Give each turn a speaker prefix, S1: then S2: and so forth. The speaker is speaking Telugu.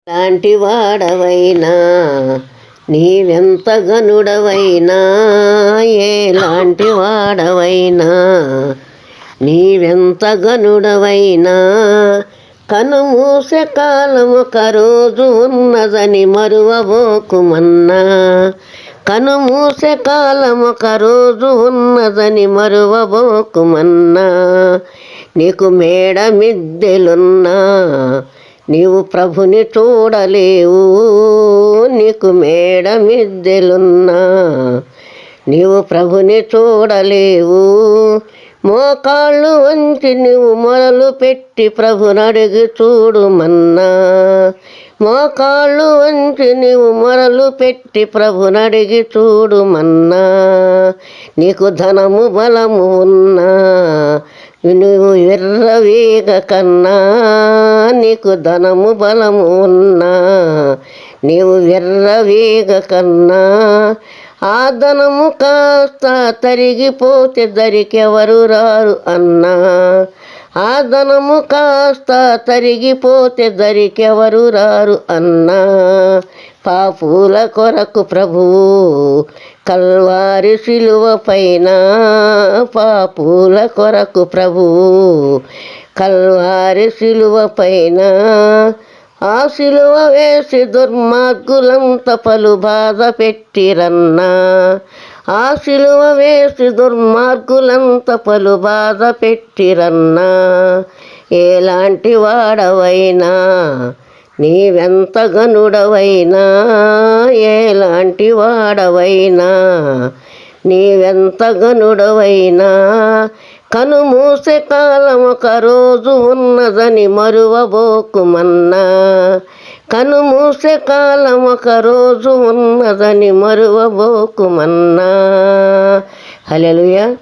S1: లాంటి వాడవైనా నీవెంత గనుడవైనా, ఎలాంటి వాడవైనా నీవెంత గనుడవైనా, కనుమూసే కాలమొక రోజు ఉన్నదని మరువబోకుమన్నా. కనుమూసే కాలమొక రోజు ఉన్నదని మరువబోకుమన్నా. నీకు మేడ మిద్దెలున్నా నీవు ప్రభుని చూడలేవు. నీకు మేడ మిద్దెలున్నా నీవు ప్రభుని చూడలేవు. మోకాళ్ళు వంచి నీవు మొరలు పెట్టి ప్రభునడిగి చూడుమన్నా. మోకాళ్ళు వంచి నీవు మొరలు పెట్టి ప్రభునడిగి చూడుమన్నా. నీకు ధనము బలము ఉన్నా నువ్వు విర్రవీగ కన్నా. నీకు ధనము బలము ఉన్నా నీవు విర్రవీగ కన్నా. ఆ ధనము కాస్త తరిగిపోతే దరికెవరు రారు అన్నా. ఆ ధనము కాస్త తరిగిపోతే దరికెవరు రారు అన్నా. పాపుల కొరకు ప్రభువు కల్వారి శిలువ పైన, పాపుల కొరకు ప్రభువు కల్వారి శిలువ పైన, ఆ శిలువ వేసి దుర్మార్గులంత పలు బాధ పెట్టిరన్నా. ఆ శిలువ వేసి దుర్మార్గులంత పలు బాధ పెట్టిరన్నా. ఎలాంటి వాడవైనా నీవెంత గనుడవైనా, ఎలాంటి వాడవైనా నీవెంత గనుడవైనా, కనుమూసే కాలమొక రోజు ఉన్నదని మరువబోకుమన్నా. కనుమూసే కాలమొక రోజు ఉన్నదని మరువబోకుమన్నా. హల్లెలూయా.